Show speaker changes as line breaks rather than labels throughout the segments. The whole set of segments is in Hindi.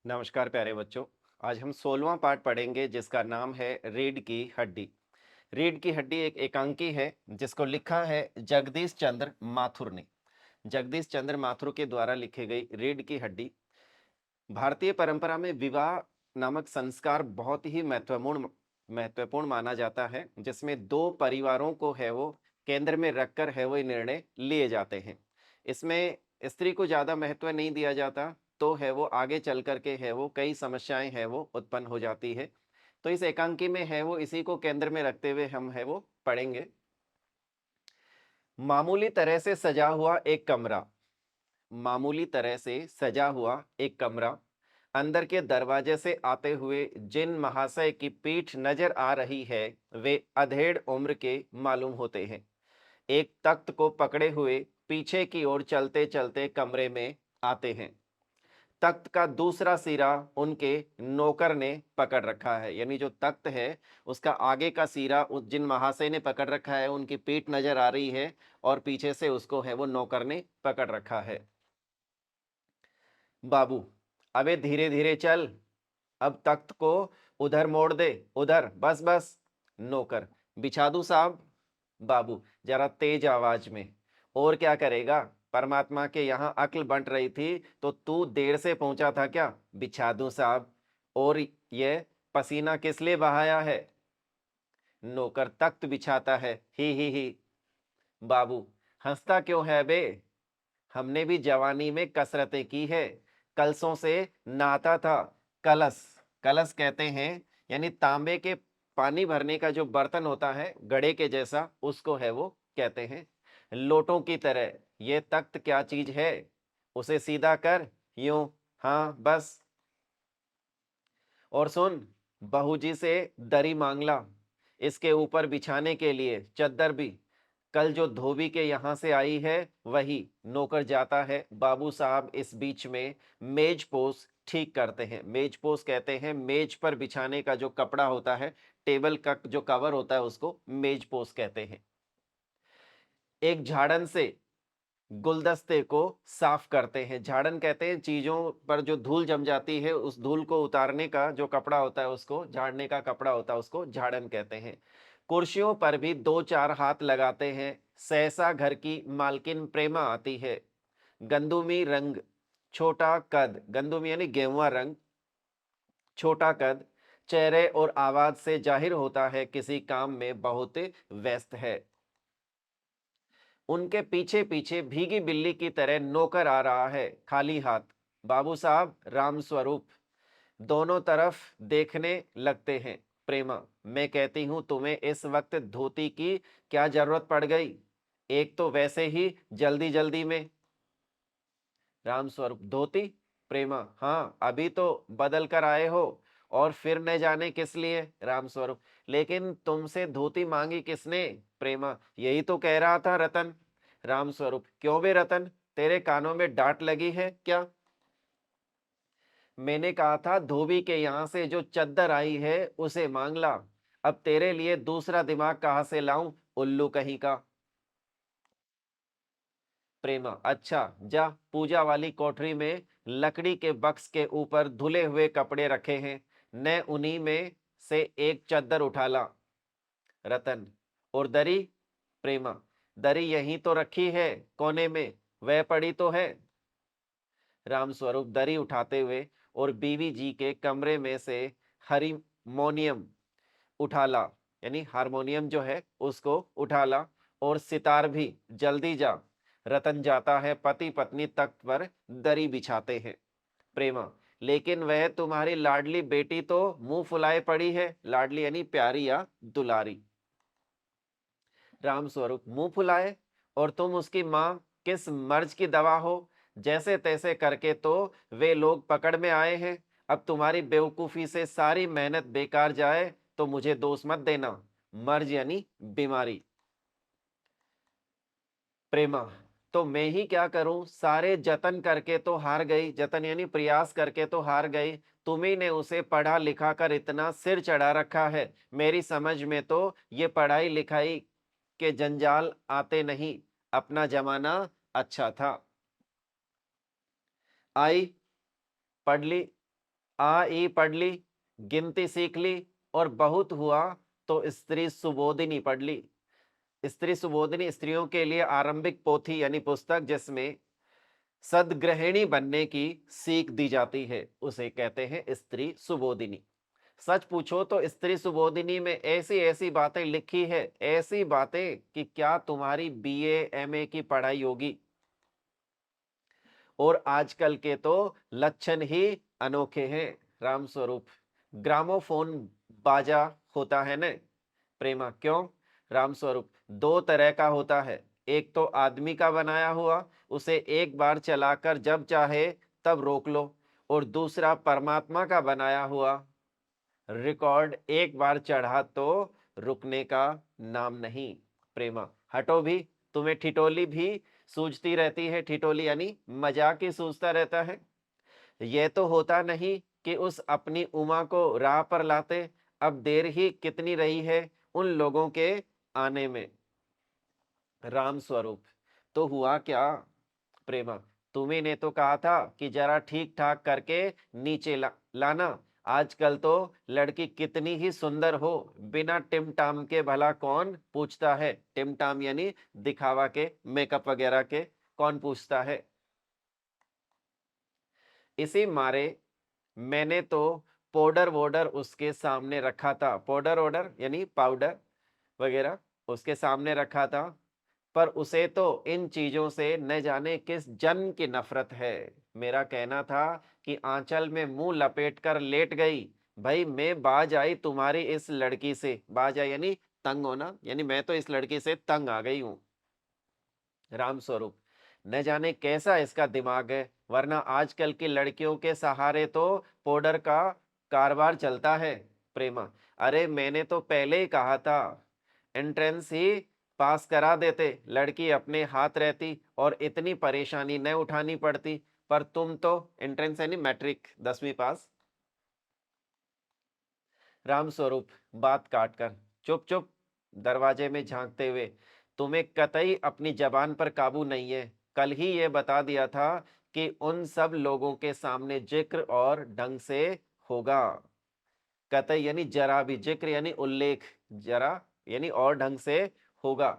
नमस्कार प्यारे बच्चों। आज हम 16वां पाठ पढ़ेंगे जिसका नाम है रीढ़ की हड्डी। रीढ़ की हड्डी एक एकांकी है जिसको लिखा है जगदीश चंद्र माथुर ने। जगदीश चंद्र माथुर के द्वारा लिखी गई रीढ़ की हड्डी। भारतीय परंपरा में विवाह नामक संस्कार बहुत ही महत्वपूर्ण महत्वपूर्ण माना जाता है, जिसमें दो परिवारों को है वो केंद्र में रखकर है वो ये निर्णय लिए जाते हैं। इसमें स्त्री को ज्यादा महत्व नहीं दिया जाता, तो है वो आगे चल करके है वो कई समस्याएं है वो उत्पन्न हो जाती है। तो इस एकांकी में है वो इसी को केंद्र में रखते हुए हम है वो पढ़ेंगे। मामूली तरह से सजा हुआ एक कमरा। मामूली तरह से सजा हुआ एक कमरा। अंदर के दरवाजे से आते हुए जिन महाशय की पीठ नजर आ रही है, वे अधेड़ उम्र के मालूम होते हैं। एक तख्त को पकड़े हुए पीछे की ओर चलते चलते कमरे में आते हैं। तख्त का दूसरा सिरा उनके नौकर ने पकड़ रखा है, यानी जो तख्त है उसका आगे का सिरा जिन महाशय ने पकड़ रखा है, उनकी पीठ नजर आ रही है और पीछे से उसको है वो नौकर ने पकड़ रखा है। बाबू, अबे धीरे धीरे चल, अब तख्त को उधर मोड़ दे, उधर, बस बस। नौकर, बिछा दूं साहब? बाबू, जरा तेज आवाज में। और क्या करेगा, परमात्मा के यहाँ अक्ल बंट रही थी तो तू देर से पहुंचा था क्या? बिछा दूं साहब। और ये पसीना किस लिए बहाया है? नौकर तख्त बिछाता है, ही। बाबू, हंसता क्यों है बे? हमने भी जवानी में कसरतें की है, कलशों से नहाता था। कलश, कलश कहते हैं यानी तांबे के पानी भरने का जो बर्तन होता है गड़े के जैसा, उसको है वो कहते हैं। लोटों की तरह ये तख्त क्या चीज है? उसे सीधा कर, यूं, हाँ बस। और सुन, बहू जी से दरी मांगला, इसके ऊपर बिछाने के लिए चद्दर भी। कल जो धोबी के यहाँ से आई है वही। नौकर जाता है। बाबू साहब इस बीच में मेज पोस ठीक करते हैं। मेज पोस कहते हैं मेज पर बिछाने का जो कपड़ा होता है, टेबल का जो कवर होता है, उसको मेज पोस कहते हैं। एक झाड़न से गुलदस्ते को साफ करते हैं। झाड़न कहते हैं चीजों पर जो धूल जम जाती है, उस धूल को उतारने का जो कपड़ा होता है, उसको झाड़ने का कपड़ा होता है, उसको झाड़न कहते हैं। कुर्सियों पर भी दो चार हाथ लगाते हैं। सहसा घर की मालकिन प्रेमा आती है। गंदुमी रंग, छोटा कद, गंदुमी यानी गेहुआ रंग, छोटा कद, चेहरे और आवाज से जाहिर होता है किसी काम में बहुत व्यस्त है। उनके पीछे पीछे भीगी बिल्ली की तरह नौकर आ रहा है, खाली हाथ। बाबू साहब, राम स्वरूप। दोनों तरफ देखने लगते हैं। प्रेमा, मैं कहती हूं तुम्हें इस वक्त धोती की क्या जरूरत पड़ गई? एक तो वैसे ही जल्दी जल्दी में। राम स्वरूप, धोती? प्रेमा, हाँ, अभी तो बदल कर आए हो और फिर न जाने किस लिए। राम स्वरूप, लेकिन तुमसे धोती मांगी किसने? प्रेमा, यही तो कह रहा था रतन। राम स्वरूप, क्यों बे रतन, तेरे कानों में डांट लगी है क्या? मैंने कहा था धोबी के यहां से जो चद्दर आई है उसे मांग ला। अब तेरे लिए दूसरा दिमाग कहां से लाऊं, उल्लू कहीं का। प्रेमा, अच्छा, जा, पूजा वाली कोठरी में लकड़ी के बक्स के ऊपर धुले हुए कपड़े रखे हैं, न उन्हीं में से एक चद्दर उठा ला। रतन, और दरी? प्रेमा, दरी यहीं तो रखी है, कोने में, वह पड़ी तो है। रामस्वरूप दरी उठाते हुए और बीवी जी के कमरे में से हारमोनियम उठा ला, यानी हारमोनियम जो है उसको उठा ला, और सितार भी, जल्दी जा। रतन जाता है। पति पत्नी तख्त पर दरी बिछाते हैं। प्रेमा, लेकिन वह तुम्हारी लाडली बेटी तो मुंह फुलाए पड़ी है। लाडली यानी प्यारी या दुलारी। राम स्वरूप, मुंह फुलाए? और तुम उसकी माँ किस मर्ज की दवा हो? जैसे तैसे करके तो वे लोग पकड़ में आए हैं। अब तुम्हारी बेवकूफी से सारी मेहनत बेकार जाए तो मुझे दोष मत देना। मर्ज यानी बीमारी। प्रेमा, तो मैं ही क्या करूं, सारे जतन करके तो हार गई। जतन यानी प्रयास करके तो हार गई। तुम्ही ने उसे पढ़ा लिखा कर इतना सिर चढ़ा रखा है। मेरी समझ में तो ये पढ़ाई लिखाई के जंजाल आते नहीं। अपना जमाना अच्छा था। आई, पढ़ ली, आ ई पढ़ ली, गिनती सीख ली, और बहुत हुआ तो स्त्री सुबोधिनी पढ़ ली। स्त्री सुबोधिनी स्त्रियों के लिए आरंभिक पोथी यानी पुस्तक जिसमें सद्गृहिणी बनने की सीख दी जाती है, उसे कहते हैं स्त्री सुबोधिनी। सच पूछो तो स्त्री सुबोधिनी में ऐसी ऐसी बातें लिखी है, ऐसी बातें कि क्या तुम्हारी बीए एमए की पढ़ाई होगी। और आजकल के तो लक्षण ही अनोखे हैं। राम स्वरूप, ग्रामोफोन बाजा होता है न प्रेमा, क्यों? राम स्वरूप, दो तरह का होता है, एक तो आदमी का बनाया हुआ, उसे एक बार चलाकर जब चाहे तब रोक लो, और दूसरा परमात्मा का बनाया हुआ रिकॉर्ड, एक बार चढ़ा तो रुकने का नाम नहीं। प्रेमा, हटो भी, तुम्हें ठिठोली भी सूझती रहती है। ठिठोली यानी मजाक ही सूझता रहता है। यह तो होता नहीं कि उस अपनी उमा को राह पर लाते। अब देर ही कितनी रही है उन लोगों के आने में। राम स्वरूप, तो हुआ क्या? प्रेमा, तुम्ही ने तो कहा था कि जरा ठीक ठाक करके नीचे लाना। आजकल तो लड़की कितनी ही सुंदर हो, बिना टिमटाम के भला कौन पूछता है? टिमटाम यानी दिखावा के, मेकअप वगैरह के कौन पूछता है? इसी मारे मैंने तो पाउडर वोडर उसके सामने रखा था। पाउडर वोडर यानी पाउडर वगैरह उसके सामने रखा था, पर उसे तो इन चीजों से न जाने किस जन्म की नफरत है। मेरा कहना था कि आंचल में मुंह लपेट कर लेट गई। भाई मैं बाज आई तुम्हारी इस लड़की से। बाज आई यानी तंग होना, यानी मैं तो इस लड़की से तंग आ गई हूं। राम स्वरूप, न जाने कैसा इसका दिमाग है, वरना आजकल की लड़कियों के सहारे तो पाउडर का कारोबार चलता है। प्रेमा, अरे मैंने तो पहले ही कहा था, एंट्रेंस ही पास करा देते, लड़की अपने हाथ रहती और इतनी परेशानी न उठानी पड़ती। पर तुम तो एंट्रेंस यानी मैट्रिक 10वीं पास। राम स्वरूप, बात काटकर, चुप चुप, दरवाजे में झांकते हुए, तुम्हें कतई अपनी जबान पर काबू नहीं है। कल ही ये बता दिया था कि उन सब लोगों के सामने जिक्र और ढंग से होगा। कतई यानी जरा भी, जिक्र यानी उल्लेख, जरा यानी और ढंग से होगा।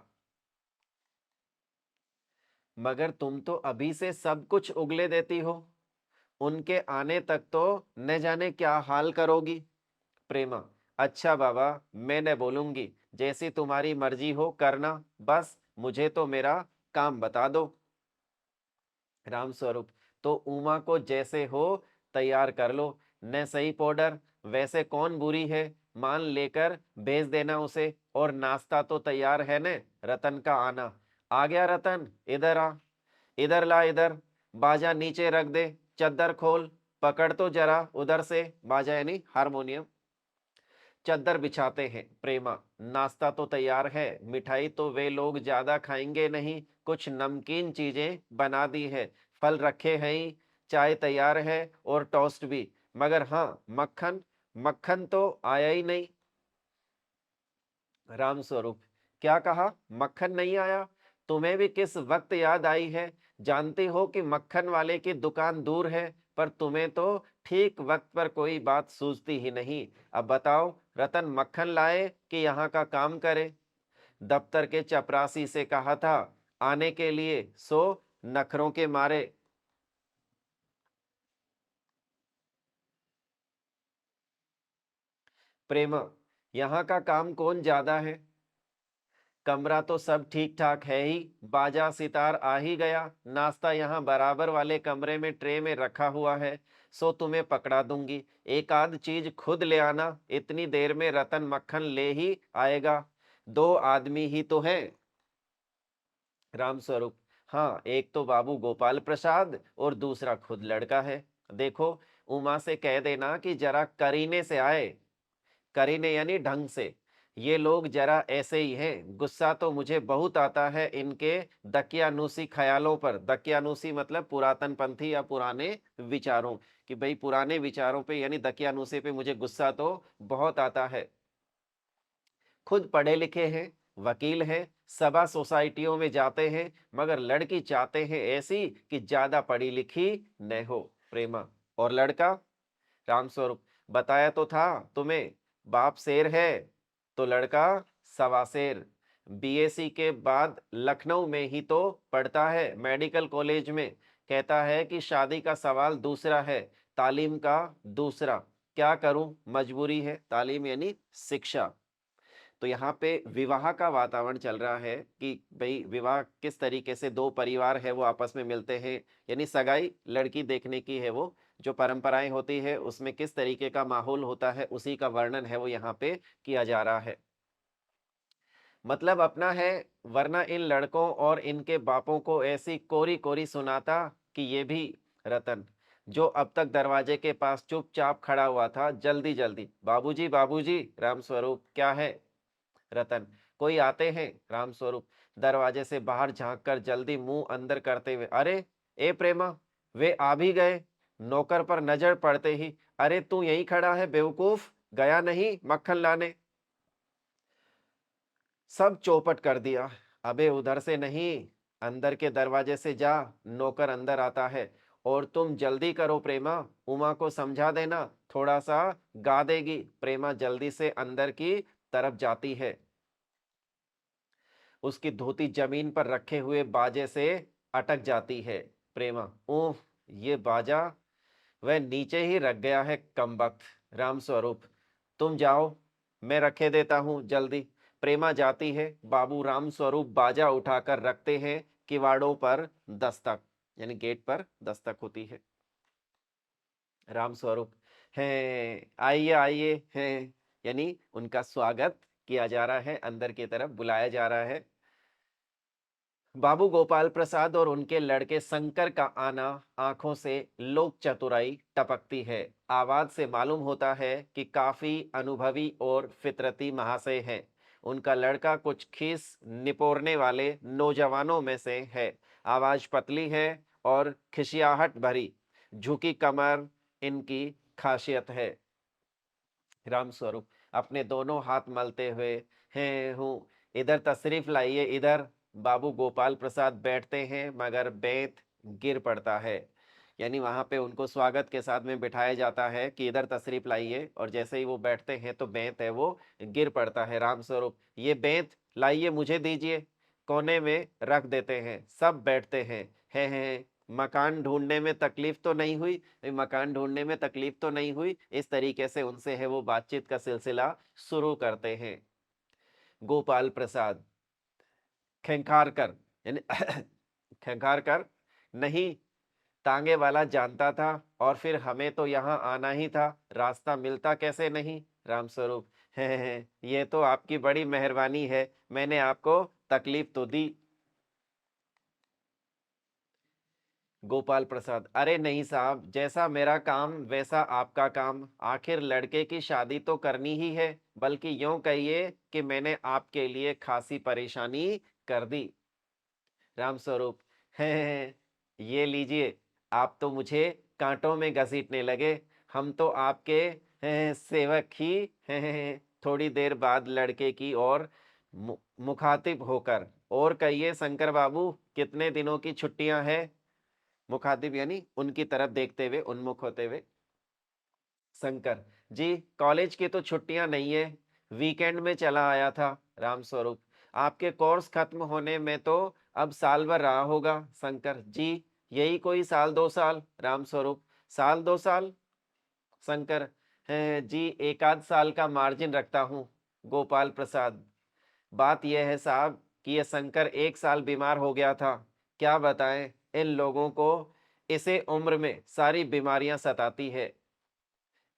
मगर तुम तो अभी से सब कुछ उगले देती हो, उनके आने तक तो न जाने क्या हाल करोगी। प्रेमा, अच्छा बाबा, मैं न बोलूंगी, जैसी तुम्हारी मर्जी हो करना, बस मुझे तो मेरा काम बता दो। राम स्वरूप, तो उमा को जैसे हो तैयार कर लो। न सही पाउडर, वैसे कौन बुरी है, मान लेकर भेज देना उसे। और नाश्ता तो तैयार है न, रतन का आना। आ गया रतन, इधर आ, इधर ला, इधर। बाजा नीचे रख दे, चद्दर खोल, पकड़ तो जरा उधर से। बाजा यानी हारमोनियम। चद्दर बिछाते हैं। प्रेमा, नाश्ता तो तैयार है, मिठाई तो वे लोग ज्यादा खाएंगे नहीं, कुछ नमकीन चीजें बना दी है, फल रखे हैं ही, चाय तैयार है और टोस्ट भी। मगर हाँ, मक्खन, मक्खन तो आया ही नहीं। राम स्वरूप, क्या कहा? मक्खन नहीं आया? तुम्हें भी किस वक्त याद आई है? जानती हो कि मक्खन वाले की दुकान दूर है, पर तुम्हें तो ठीक वक्त पर कोई बात सूझती ही नहीं। अब बताओ, रतन मक्खन लाए कि यहाँ का काम करे? दफ्तर के चपरासी से कहा था आने के लिए, सो नखरों के मारे। प्रेम, यहाँ का काम कौन ज्यादा है? कमरा तो सब ठीक ठाक है ही, बाजा सितार आ ही गया, नाश्ता यहाँ बराबर वाले कमरे में ट्रे में रखा हुआ है, सो तुम्हें पकड़ा दूंगी। एक आध चीज खुद ले आना, इतनी देर में रतन मक्खन ले ही आएगा। दो आदमी ही तो है। राम स्वरूप, हाँ, एक तो बाबू गोपाल प्रसाद और दूसरा खुद लड़का है। देखो, उमा से कह देना कि जरा करीने से आए। करीने यानी ढंग से। ये लोग जरा ऐसे ही हैं। गुस्सा तो मुझे बहुत आता है इनके दकियानूसी ख्यालों पर। दकियानूसी मतलब पुरातन पंथी या पुराने विचारों, कि भाई पुराने विचारों पे यानी दकियानूसी पे मुझे गुस्सा तो बहुत आता है। खुद पढ़े लिखे हैं, वकील हैं, सभा सोसाइटियों में जाते हैं, मगर लड़की चाहते हैं ऐसी कि ज्यादा पढ़ी लिखी न हो। प्रेमा, और लड़का? रामस्वरूप, बताया तो था तुम्हें, बाप शेर है तो लड़का सवा शेर। बीएससी के बाद लखनऊ में ही तो पढ़ता है, मेडिकल कॉलेज में। कहता है कि शादी का सवाल दूसरा है, तालीम का दूसरा। क्या करूं, मजबूरी है। तालीम यानी शिक्षा। तो यहाँ पे विवाह का वातावरण चल रहा है कि भाई विवाह किस तरीके से दो परिवार है वो आपस में मिलते हैं, यानी सगाई लड़की देखने की है, वो जो परंपराएं होती है उसमें किस तरीके का माहौल होता है उसी का वर्णन है वो यहाँ पे किया जा रहा है। मतलब अपना है, वरना इन लड़कों और इनके बापों को ऐसी कोरी कोरी सुनाता कि ये भी रतन, जो अब तक दरवाजे के पास चुपचाप खड़ा हुआ था, जल्दी जल्दी बाबूजी बाबूजी। रामस्वरूप, क्या है? रतन, कोई आते हैं। रामस्वरूप दरवाजे से बाहर झांक कर जल्दी मुंह अंदर करते हुए, अरे ए प्रेमा, वे आ भी गए। नौकर पर नजर पड़ते ही, अरे तू यहीं खड़ा है बेवकूफ, गया नहीं मक्खन लाने? सब चौपट कर दिया। अबे उधर से नहीं, अंदर के दरवाजे से जा। नौकर अंदर आता है। और तुम जल्दी करो प्रेमा, उमा को समझा देना, थोड़ा सा गा देगी। प्रेमा जल्दी से अंदर की तरफ जाती है। उसकी धोती जमीन पर रखे हुए बाजे से अटक जाती है। प्रेमा, ओह ये बाजा वह नीचे ही रख गया है कमबख्त। रामस्वरूप, तुम जाओ, मैं रखे देता हूं जल्दी। प्रेमा जाती है। बाबू रामस्वरूप बाजा उठाकर रखते हैं। किवाड़ों पर दस्तक, यानी गेट पर दस्तक होती है। रामस्वरूप, हैं आइए आइए, हैं यानी उनका स्वागत किया जा रहा है, अंदर की तरफ बुलाया जा रहा है। बाबू गोपाल प्रसाद और उनके लड़के शंकर का आना आंखों से लोक चतुराई टपकती है। आवाज से मालूम होता है कि काफी अनुभवी और फितरती महाशय हैं। उनका लड़का कुछ खीस निपोरने वाले नौजवानों में से है। आवाज पतली है और खिसियाहट भरी, झुकी कमर इनकी खासियत है। रामस्वरूप अपने दोनों हाथ मलते हुए, हैं हूँ, इधर तशरीफ लाइए इधर। बाबू गोपाल प्रसाद बैठते हैं मगर बेंत गिर पड़ता है। यानी वहां पे उनको स्वागत के साथ में बिठाया जाता है कि इधर तशरीफ लाइए, और जैसे ही वो बैठते हैं तो बेंत है वो गिर पड़ता है। रामस्वरूप, ये बेंत लाइए मुझे दीजिए। कोने में रख देते हैं। सब बैठते हैं। हैं, मकान ढूंढने में तकलीफ तो नहीं हुई? मकान ढूंढने में तकलीफ तो नहीं हुई? इस तरीके से उनसे है वो बातचीत का सिलसिला शुरू करते हैं। गोपाल प्रसाद खेंखार कर, यानी खेंखार कर, नहीं, तांगे वाला जानता था, और फिर हमें तो यहाँ आना ही था, रास्ता मिलता कैसे नहीं? रामस्वरूप, है ये तो आपकी बड़ी मेहरबानी है, मैंने आपको तकलीफ तो दी। गोपाल प्रसाद, अरे नहीं साहब, जैसा मेरा काम वैसा आपका काम, आखिर लड़के की शादी तो करनी ही है, बल्कि यूं कहिए कि मैंने आपके लिए खासी परेशानी कर दी। रामस्वरूप, हैं ये लीजिए, आप तो मुझे कांटों में घसीटने लगे, हम तो आपके सेवक ही हैं। थोड़ी देर बाद लड़के की ओर मुखातिब होकर, और कहिए शंकर बाबू, कितने दिनों की छुट्टियां हैं? मुखातिब यानी उनकी तरफ देखते हुए, उन्मुख होते हुए। शंकर जी, कॉलेज की तो छुट्टियां नहीं है, वीकेंड में चला आया था। रामस्वरूप, आपके कोर्स खत्म होने में तो अब साल भर रहा होगा। शंकर जी, यही कोई साल दो साल। रामस्वरूप, साल दो साल? शंकर, जी एक आध साल का मार्जिन रखता हूँ। गोपाल प्रसाद, बात यह है साहब कि यह शंकर एक साल बीमार हो गया था। क्या बताएं, इन लोगों को इसे उम्र में सारी बीमारियां सताती है।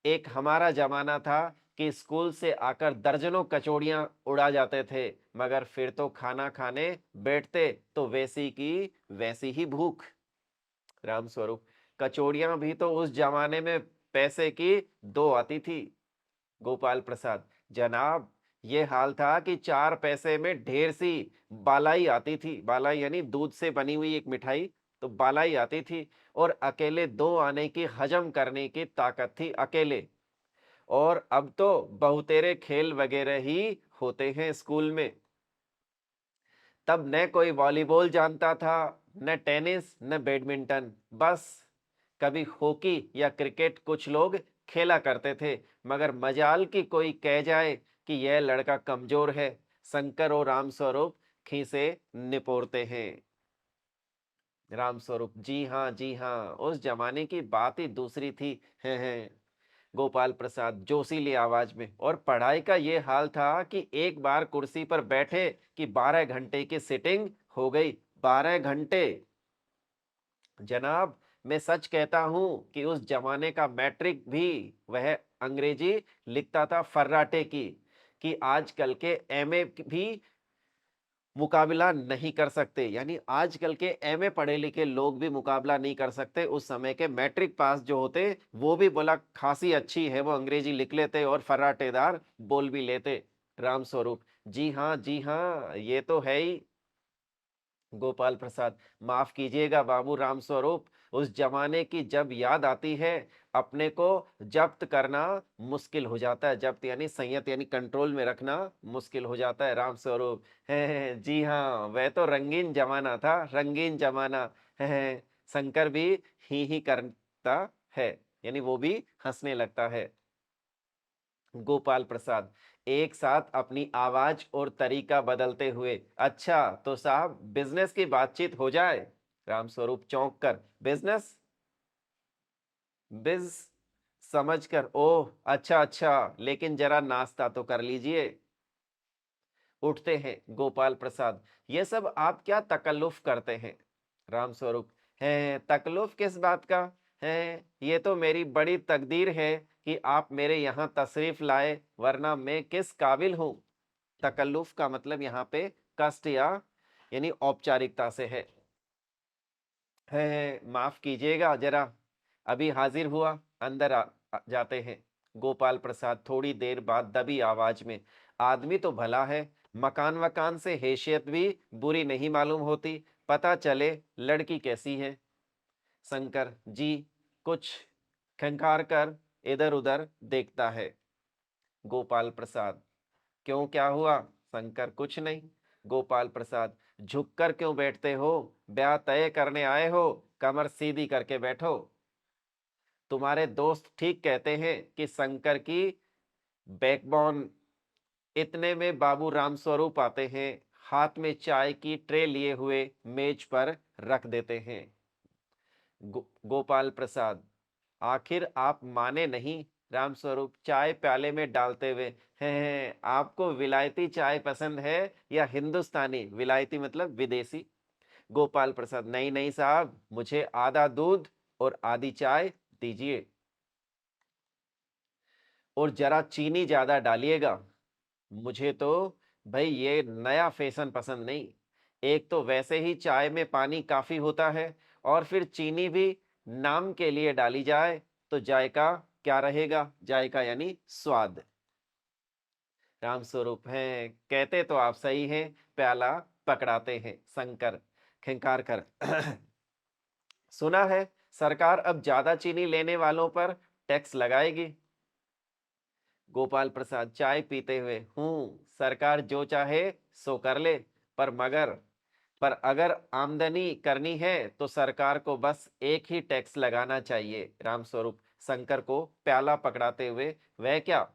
एक हमारा जमाना था कि स्कूल से आकर दर्जनों कचौड़ियां उड़ा जाते थे, मगर फिर तो खाना खाने बैठते तो वैसी की वैसी ही भूख। रामस्वरूप, कचौड़ियां भी तो उस जमाने में पैसे की दो आती थी। गोपाल प्रसाद, जनाब ये हाल था कि 4 पैसे में ढेर सी बालाई आती थी। बालाई यानी दूध से बनी हुई एक मिठाई, तो बालाई आती थी, और अकेले 2 आने की हजम करने की ताकत थी अकेले। और अब तो बहुतेरे खेल वगैरह ही होते हैं स्कूल में। तब न कोई वॉलीबॉल जानता था, न टेनिस, न बैडमिंटन, बस कभी हॉकी या क्रिकेट कुछ लोग खेला करते थे, मगर मजाल की कोई कह जाए कि यह लड़का कमजोर है, शंकर और रामस्वरूप खीसे निपोरते हैं। रामस्वरूप, जी हाँ, उस जमाने की बात ही दूसरी थी। हैं। गोपाल प्रसाद जोशीली आवाज में, और पढ़ाई का ये हाल था कि एक बार कुर्सी पर बैठे कि 12 घंटे की सिटिंग हो गई। 12 घंटे। जनाब, मैं सच कहता हूं कि उस जमाने का मैट्रिक भी वह अंग्रेजी लिखता था फर्राटे की, कि आजकल के एमए भी मुकाबला नहीं कर सकते। यानी आजकल के एमए पढ़े लिखे लोग भी मुकाबला नहीं कर सकते। उस समय के मैट्रिक पास जो होते, वो भी बोला खासी अच्छी है, वो अंग्रेजी लिख लेते और फर्राटेदार बोल भी लेते। राम स्वरूप, जी हाँ, ये तो है ही। गोपाल प्रसाद, माफ कीजिएगा बाबू राम स्वरूप, उस जमाने की जब याद आती है, अपने को जब्त करना मुश्किल हो जाता है। जब्त यानी संयत, यानी कंट्रोल में रखना मुश्किल हो जाता है। राम स्वरूप, है जी हाँ, वह तो रंगीन जमाना था, रंगीन जमाना है। शंकर भी ही करता है, यानी वो भी हंसने लगता है। गोपाल प्रसाद, एक साथ अपनी आवाज और तरीका बदलते हुए, अच्छा तो साहब बिजनेस की बातचीत हो जाए। रामस्वरूप चौंक कर, बिजनेस? बिज समझकर, ओह अच्छा अच्छा, लेकिन जरा नाश्ता तो कर लीजिए। उठते हैं गोपाल प्रसाद, ये सब आप क्या तकल्लुफ करते हैं? रामस्वरूप, है तकल्लुफ किस बात का है? ये तो मेरी बड़ी तकदीर है कि आप मेरे यहाँ तशरीफ लाए, वरना मैं किस काबिल हूँ। तकल्लुफ का मतलब यहाँ पे कष्ट या यानी औपचारिकता से है। माफ कीजिएगा जरा, अभी हाजिर हुआ, अंदर जाते हैं। गोपाल प्रसाद थोड़ी देर बाद दबी आवाज में, आदमी तो भला है, मकान वकान से हैसियत भी बुरी नहीं मालूम होती, पता चले लड़की कैसी है। शंकर, जी कुछ खंखार कर इधर उधर देखता है। गोपाल प्रसाद, क्यों क्या हुआ? शंकर, कुछ नहीं। गोपाल प्रसाद, झुककर क्यों बैठते हो? ब्याह तय करने आए हो, कमर सीधी करके बैठो। तुम्हारे दोस्त ठीक कहते हैं कि शंकर की बैकबोन। इतने में बाबू रामस्वरूप आते हैं, हाथ में चाय की ट्रे लिए हुए मेज पर रख देते हैं। गोपाल प्रसाद, आखिर आप माने नहीं? रामस्वरूप चाय प्याले में डालते हुए, हैं आपको विलायती चाय पसंद है या हिंदुस्तानी? विलायती मतलब विदेशी। गोपाल प्रसाद, नहीं नहीं साहब, मुझे आधा दूध और आधी चाय दीजिए, और जरा चीनी ज्यादा डालिएगा। मुझे तो भाई ये नया फैशन पसंद नहीं। एक तो वैसे ही चाय में पानी काफी होता है, और फिर चीनी भी नाम के लिए डाली जाए तो जायका क्या रहेगा? जायका यानी स्वाद। राम स्वरूप, हैं कहते तो आप सही हैं, प्याला पकड़ाते हैं। शंकर खिंकार कर, सुना है सरकार अब ज्यादा चीनी लेने वालों पर टैक्स लगाएगी। गोपाल प्रसाद चाय पीते हुए, सरकार जो चाहे सो कर ले, पर पर अगर आमदनी करनी है तो सरकार को बस एक ही टैक्स लगाना चाहिए। रामस्वरूप शंकर को प्याला पकड़ाते हुए, वह क्या?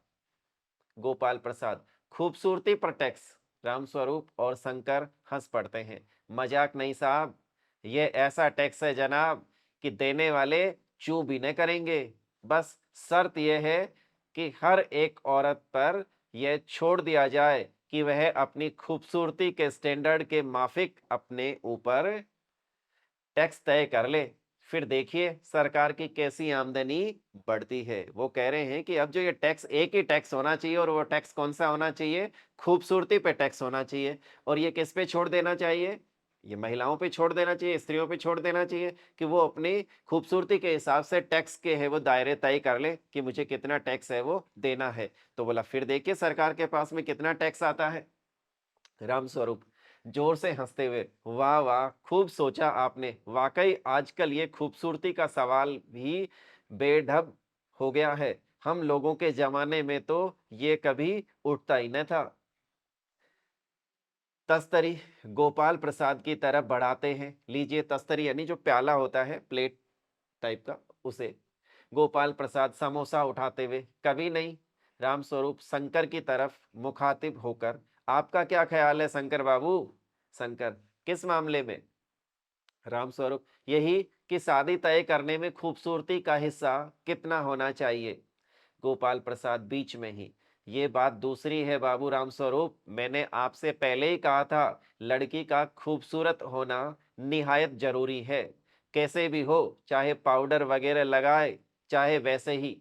गोपाल प्रसाद, खूबसूरती पर टैक्स। रामस्वरूप और शंकर हंस पड़ते हैं। मजाक नहीं साहब, ये ऐसा टैक्स है जनाब कि देने वाले चू भी न करेंगे। बस शर्त यह है कि हर एक औरत पर यह छोड़ दिया जाए कि वह अपनी खूबसूरती के स्टैंडर्ड के माफिक अपने ऊपर टैक्स तय कर ले। फिर देखिए सरकार की कैसी आमदनी बढ़ती है। वो कह रहे हैं कि अब जो ये टैक्स, एक ही टैक्स होना चाहिए, और वो टैक्स कौन सा होना चाहिए? खूबसूरती पे टैक्स होना चाहिए। और ये किस पे छोड़ देना चाहिए? ये महिलाओं पे छोड़ देना चाहिए, स्त्रियों पे छोड़ देना चाहिए, कि वो अपनी खूबसूरती के हिसाब से टैक्स के है वो दायरे तय कर ले कि मुझे कितना टैक्स है वो देना है। तो बोला फिर देखिए सरकार के पास में कितना टैक्स आता है। रामस्वरूप जोर से हंसते हुए, वाह वाह, खूब सोचा आपने, वाकई आजकल ये खूबसूरती का सवाल भी बेढब हो गया है। हम लोगों के जमाने में तो ये कभी उठता ही न था। तस्तरी गोपाल प्रसाद की तरफ बढ़ाते हैं, लीजिए तस्तरी यानी जो प्याला होता है, प्लेट टाइप का, उसे। गोपाल प्रसाद समोसा उठाते हुए, कभी नहीं। राम स्वरूप शंकर की तरफ मुखातिब होकर, आपका क्या ख्याल है शंकर बाबू? शंकर, किस मामले में? राम स्वरूप, यही कि शादी तय करने में खूबसूरती का हिस्सा कितना होना चाहिए। गोपाल प्रसाद बीच में ही, ये बात दूसरी है बाबू राम स्वरूप, मैंने आपसे पहले ही कहा था, लड़की का खूबसूरत होना निहायत जरूरी है, कैसे भी हो, चाहे पाउडर वगैरह लगाए, चाहे वैसे ही।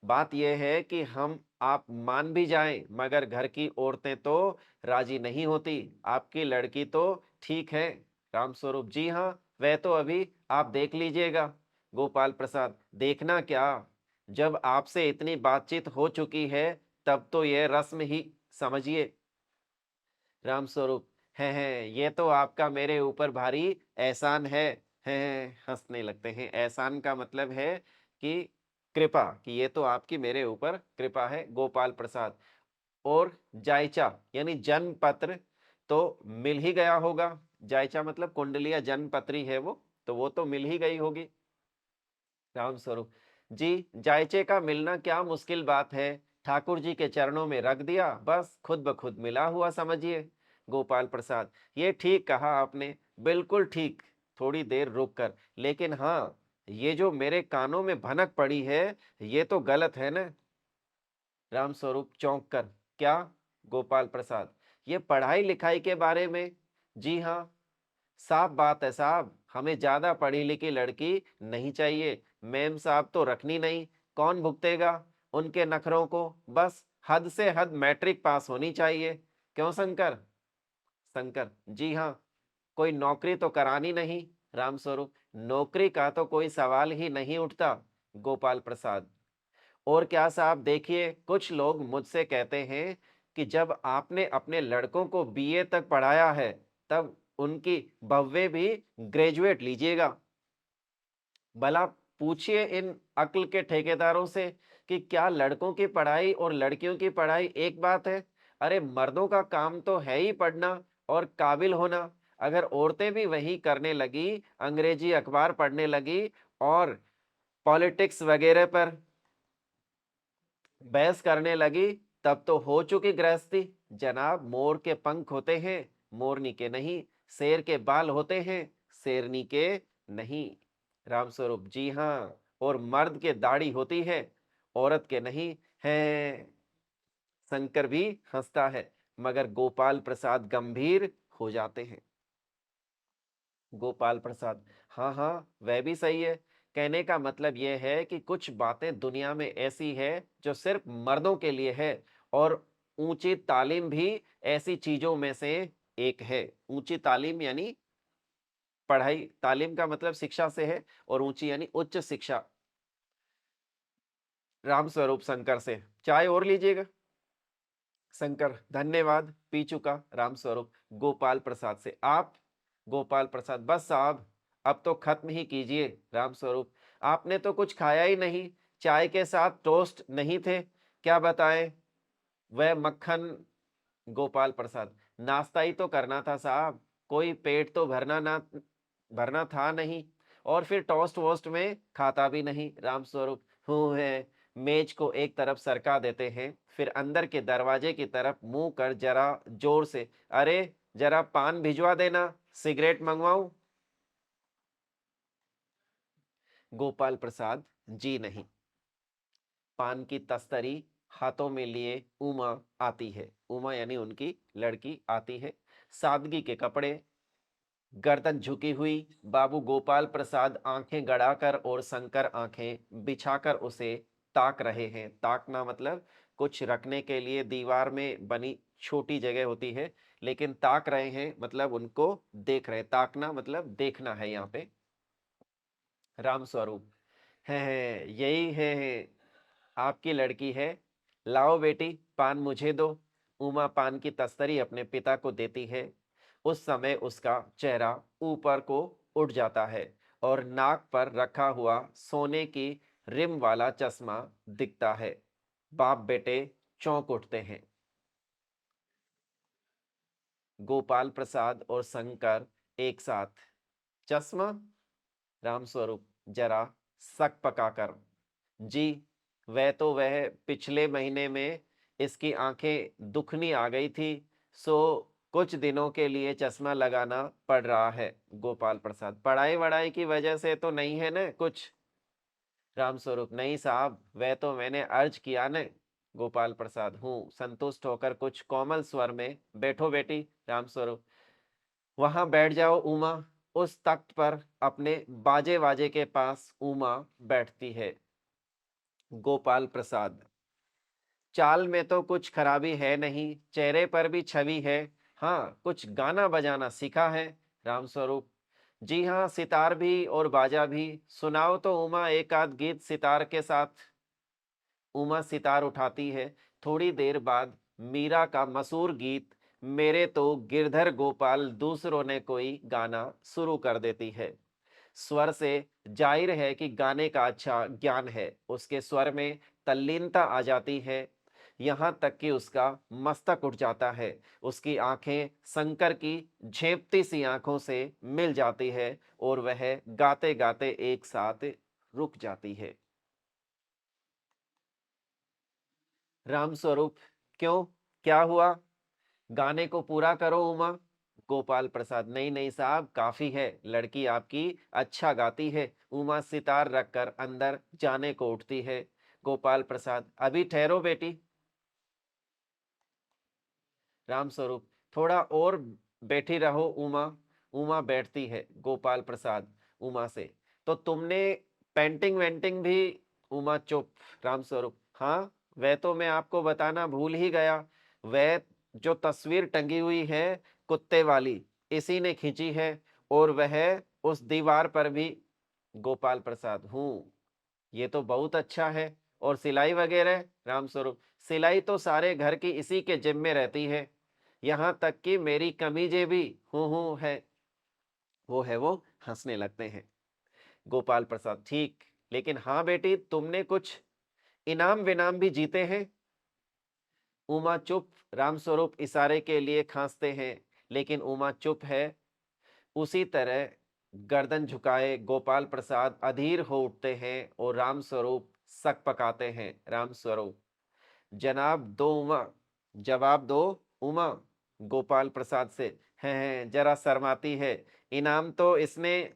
बात यह है कि हम आप मान भी जाएं, मगर घर की औरतें तो राजी नहीं होती। आपकी लड़की तो ठीक है। रामस्वरूप, जी हाँ, वह तो अभी आप देख लीजिएगा। गोपाल प्रसाद, देखना क्या, जब आपसे इतनी बातचीत हो चुकी है तब तो यह रस्म ही समझिए। रामस्वरूप, है, ये तो आपका मेरे ऊपर भारी एहसान है, हंसने लगते हैं। एहसान का मतलब है कि कृपा, कि ये तो आपकी मेरे ऊपर कृपा है। गोपाल प्रसाद, और जायचा यानी जन्म पत्र तो मिल ही गया होगा। जायचा मतलब कुंडली या जन्म पत्री है वो, तो वो तो मिल ही गई होगी। राम स्वरूप, जी, जायचे का मिलना क्या मुश्किल बात है, ठाकुर जी के चरणों में रख दिया, बस खुद ब खुद मिला हुआ समझिए। गोपाल प्रसाद, ये ठीक कहा आपने, बिल्कुल ठीक। थोड़ी देर रुक कर, लेकिन हाँ, ये जो मेरे कानों में भनक पड़ी है, ये तो गलत है ना? राम स्वरूप चौंक कर, क्या? गोपाल प्रसाद, ये पढ़ाई लिखाई के बारे में। जी हाँ, साफ बात है साहब, हमें ज्यादा पढ़ी लिखी लड़की नहीं चाहिए। मेम साहब तो रखनी नहीं, कौन भुगतेगा उनके नखरों को? बस हद से हद मैट्रिक पास होनी चाहिए। क्यों शंकर? शंकर, जी हाँ, कोई नौकरी तो करानी नहीं। रामस्वरूप, नौकरी का तो कोई सवाल ही नहीं उठता। गोपाल प्रसाद, और क्या साहब, देखिए, कुछ लोग मुझसे कहते हैं कि जब आपने अपने लड़कों को बीए तक पढ़ाया है, तब उनकी भव्य भी ग्रेजुएट लीजिएगा। भला पूछिए इन अक्ल के ठेकेदारों से कि क्या लड़कों की पढ़ाई और लड़कियों की पढ़ाई एक बात है? अरे, मर्दों का काम तो है ही पढ़ना और काबिल होना। अगर औरतें भी वही करने लगी, अंग्रेजी अखबार पढ़ने लगी और पॉलिटिक्स वगैरह पर बहस करने लगी, तब तो हो चुकी गृहस्थी। जनाब, मोर के पंख होते हैं, मोरनी के नहीं। शेर के बाल होते हैं, शेरनी के नहीं। रामस्वरूप, जी हाँ, और मर्द के दाढ़ी होती है, औरत के नहीं है। शंकर भी हंसता है, मगर गोपाल प्रसाद गंभीर हो जाते हैं। गोपाल प्रसाद, हाँ हाँ, वह भी सही है। कहने का मतलब यह है कि कुछ बातें दुनिया में ऐसी है जो सिर्फ मर्दों के लिए है, और ऊंची तालीम भी ऐसी चीजों में से एक है। ऊंची तालीम यानी पढ़ाई, तालीम का मतलब शिक्षा से है, और ऊंची यानी उच्च शिक्षा। राम स्वरूप शंकर से, चाय और लीजिएगा? शंकर, धन्यवाद, पी चुका। राम स्वरूप गोपाल प्रसाद से, आप? गोपाल प्रसाद, बस साहब, अब तो खत्म ही कीजिए। राम स्वरूप, आपने तो कुछ खाया ही नहीं, चाय के साथ टोस्ट नहीं थे, क्या बताएं? वह मक्खन। गोपाल प्रसाद, नाश्ता ही तो करना था साहब, कोई पेट तो भरना था नहीं, और फिर टोस्ट वोस्ट में खाता भी नहीं। राम स्वरूप, हूँ है। मेज को एक तरफ सरका देते हैं, फिर अंदर के दरवाजे की तरफ मुंह कर जरा जोर से, अरे, जरा पान भिजवा देना, सिगरेट मंगवाऊं? गोपाल प्रसाद, जी नहीं। पान की तस्तरी हाथों में लिए उमा आती है, उमा यानी उनकी लड़की आती है, सादगी के कपड़े, गर्दन झुकी हुई। बाबू गोपाल प्रसाद आंखें गड़ाकर और शंकर आंखें बिछाकर उसे ताक रहे हैं। ताकना मतलब कुछ रखने के लिए दीवार में बनी छोटी जगह होती है, लेकिन ताक रहे हैं मतलब उनको देख रहे हैं। ताकना मतलब देखना है यहाँ पे। राम स्वरूप, है, यही है, आपकी लड़की है, लाओ बेटी, पान मुझे दो। उमा पान की तस्तरी अपने पिता को देती है। उस समय उसका चेहरा ऊपर को उठ जाता है, और नाक पर रखा हुआ सोने की रिम वाला चश्मा दिखता है। बाप बेटे चौंक उठते हैं। गोपाल प्रसाद और शंकर एक साथ, चश्मा? राम स्वरूप जरा सक पकाकर, जी वह पिछले महीने में इसकी आंखें दुखनी आ गई थी, सो कुछ दिनों के लिए चश्मा लगाना पड़ रहा है। गोपाल प्रसाद, पढ़ाई वढ़ाई की वजह से तो नहीं है ना कुछ? राम स्वरूप, नहीं साहब, वह तो मैंने अर्ज किया न। गोपाल प्रसाद, हूँ संतुष्ट होकर कुछ कोमल स्वर में, बैठो बेटी। राम स्वरूप, वहां बैठ जाओ उमा। उस तख्त पर अपने बाजे वाजे के पास उमा बैठती है। गोपाल प्रसाद, चाल में तो कुछ खराबी है नहीं, चेहरे पर भी छवि है। हाँ, कुछ गाना बजाना सीखा है। रामस्वरूप, जी हाँ, सितार भी और बाजा भी। सुनाओ तो उमा एक आध गीत सितार के साथ। उमा सितार उठाती है। थोड़ी देर बाद मीरा का मशहूर गीत मेरे तो गिरधर गोपाल दूसरों ने कोई गाना शुरू कर देती है। स्वर से जाहिर है कि गाने का अच्छा ज्ञान है। उसके स्वर में तल्लीनता आ जाती है, यहाँ तक कि उसका मस्तक उठ जाता है। उसकी आंखें शंकर की झेंपती सी आंखों से मिल जाती है और वह गाते गाते एक साथ रुक जाती है। राम स्वरूप, क्यों, क्या हुआ? गाने को पूरा करो उमा। गोपाल प्रसाद, नहीं नहीं साहब, काफी है, लड़की आपकी अच्छा गाती है। उमा सितार रखकर अंदर जाने को उठती है। गोपाल प्रसाद, अभी ठहरो बेटी। राम स्वरूप, थोड़ा और बैठी रहो उमा। उमा बैठती है। गोपाल प्रसाद उमा से, तो तुमने पेंटिंग वेंटिंग भी? उमा चुप। राम स्वरूप, हाँ, वह तो मैं आपको बताना भूल ही गया। वह जो तस्वीर टंगी हुई है कुत्ते वाली, इसी ने खींची है, और वह उस दीवार पर भी। गोपाल प्रसाद, हूँ, ये तो बहुत अच्छा है। और सिलाई वगैरह? रामस्वरूप, सिलाई तो सारे घर की इसी के जिम्मे रहती है, यहाँ तक कि मेरी कमीजें भी हूँ है। वो हंसने लगते हैं। गोपाल प्रसाद, ठीक, लेकिन हाँ बेटी, तुमने कुछ इनाम विनाम भी जीते हैं? उमा चुप। रामस्वरूप इशारे के लिए खांसते हैं, लेकिन उमा चुप है। उसी तरह गर्दन झुकाए गोपाल प्रसाद अधीर हो उठते हैं और रामस्वरूप सक पकाते हैं। रामस्वरूप, जनाब दो उमा, जवाब दो उमा। गोपाल प्रसाद से, हैं जरा शर्माती है, इनाम तो इसने।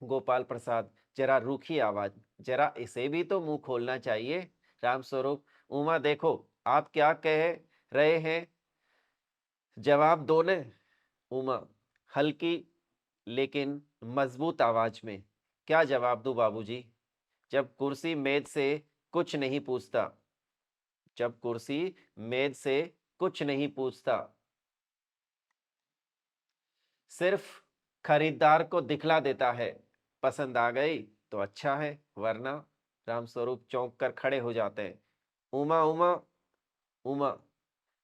गोपाल प्रसाद, जरा रूखी आवाज, जरा इसे भी तो मुंह खोलना चाहिए। रामस्वरूप, उमा देखो, आप क्या कह रहे हैं, जवाब दो ने। उमा हल्की लेकिन मजबूत आवाज में, क्या जवाब दूं बाबूजी? जब कुर्सी मेज से कुछ नहीं पूछता, जब कुर्सी मेज से कुछ नहीं पूछता, सिर्फ खरीदार को दिखला देता है। पसंद आ गई तो अच्छा है, वरना। रामस्वरूप चौंक कर खड़े हो जाते हैं। उमा उमा उमा,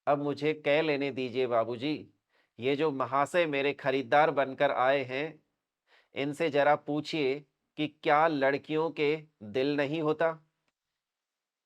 अब मुझे कह लेने दीजिए बाबूजी। ये जो महाशय मेरे खरीदार बनकर आए हैं, इनसे जरा पूछिए कि क्या लड़कियों के दिल नहीं होता?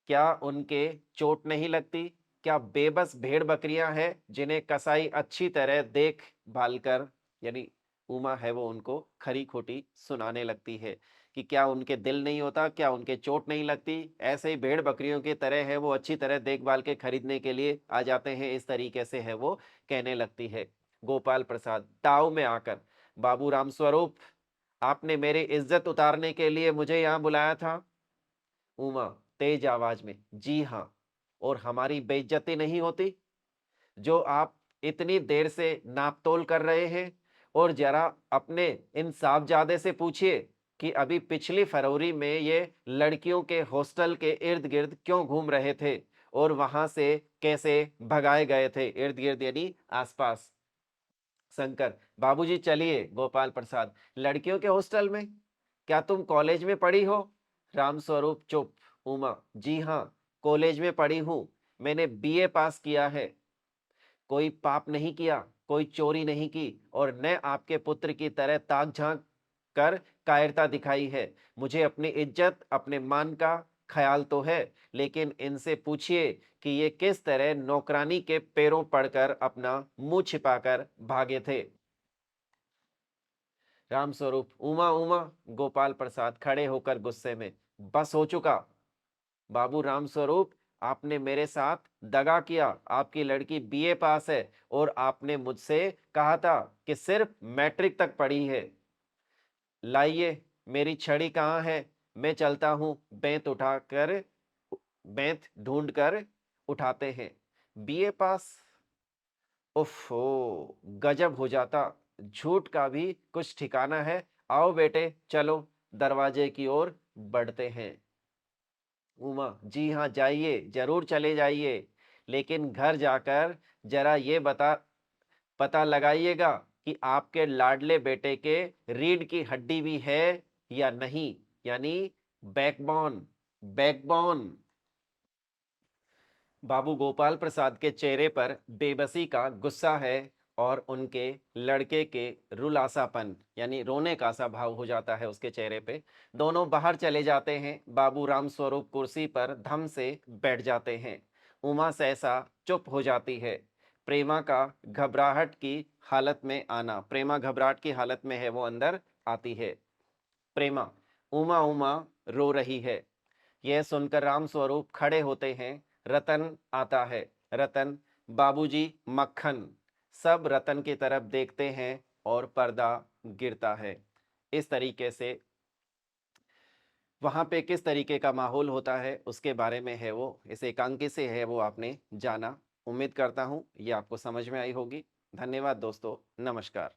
क्या उनके चोट नहीं लगती? क्या बेबस भेड़ बकरियां हैं जिन्हें कसाई अच्छी तरह देख भाल कर, यानी उमा है वो उनको खरी खोटी सुनाने लगती है कि क्या उनके दिल नहीं होता, क्या उनके चोट नहीं लगती? ऐसे ही भेड़ बकरियों की तरह है वो, अच्छी तरह देखभाल के खरीदने के लिए आ जाते हैं, इस तरीके से है वो कहने लगती है। गोपाल प्रसाद ताव में आकर, बाबू राम स्वरूप, आपने मेरी इज्जत उतारने के लिए मुझे यहाँ बुलाया था? उमा तेज आवाज में, जी हाँ, और हमारी बेइज्जती नहीं होती जो आप इतनी देर से नापतोल कर रहे हैं? और जरा अपने इन साहबजादे से पूछिए कि अभी पिछली फरवरी में ये लड़कियों के हॉस्टल के इर्द गिर्द क्यों घूम रहे थे और वहां से कैसे भगाए गए थे, इर्द गिर्द यानी आसपास। शंकर, बाबूजी चलिए। गोपाल प्रसाद, लड़कियों के हॉस्टल में? क्या तुम कॉलेज में पढ़ी हो? राम स्वरूप चुप। उमा, जी हाँ, कॉलेज में पढ़ी हूँ, मैंने बीए पास किया है। कोई पाप नहीं किया, कोई चोरी नहीं की, और न आपके पुत्र की तरह ताक झांक कर कायरता दिखाई है। मुझे अपनी इज्जत अपने मान का ख्याल तो है, लेकिन इनसे पूछिए कि ये किस तरह नौकरानी के पैरों पड़कर अपना मुंह छिपाकर भागे थे। राम स्वरूप, उमा उमा। गोपाल प्रसाद खड़े होकर गुस्से में, बस हो चुका। बाबू राम स्वरूप, आपने मेरे साथ दगा किया। आपकी लड़की बीए पास है और आपने मुझसे कहा था कि सिर्फ मैट्रिक तक पढ़ी है। लाइए, मेरी छड़ी कहाँ है? मैं चलता हूं। बेंत ढूंढ कर उठाते हैं। बीए पास, उफ़ो, गजब हो जाता। झूठ का भी कुछ ठिकाना है। आओ बेटे, चलो दरवाजे की ओर बढ़ते हैं। उमा, जी हाँ, जाइए, जरूर चले जाइए, लेकिन घर जाकर जरा ये पता लगाइएगा कि आपके लाडले बेटे के रीढ़ की हड्डी भी है या नहीं, यानी बैकबोन। बैकबोन। बाबू गोपाल प्रसाद के चेहरे पर बेबसी का गुस्सा है और उनके लड़के के रुलासापन यानी रोने का सा भाव हो जाता है उसके चेहरे पे। दोनों बाहर चले जाते हैं। बाबू राम स्वरूप कुर्सी पर धम से बैठ जाते हैं। उमा सहसा चुप हो जाती है। प्रेमा घबराहट की हालत में है, वो अंदर आती है। प्रेमा, उमा उमा रो रही है। यह सुनकर राम स्वरूप खड़े होते हैं। रतन आता है। रतन, बाबूजी, मक्खन। सब रतन की तरफ देखते हैं और पर्दा गिरता है। इस तरीके से वहां पे किस तरीके का माहौल होता है उसके बारे में है वो, इस एकांकी से है वो आपने जाना। उम्मीद करता हूं ये आपको समझ में आई होगी। धन्यवाद दोस्तों, नमस्कार।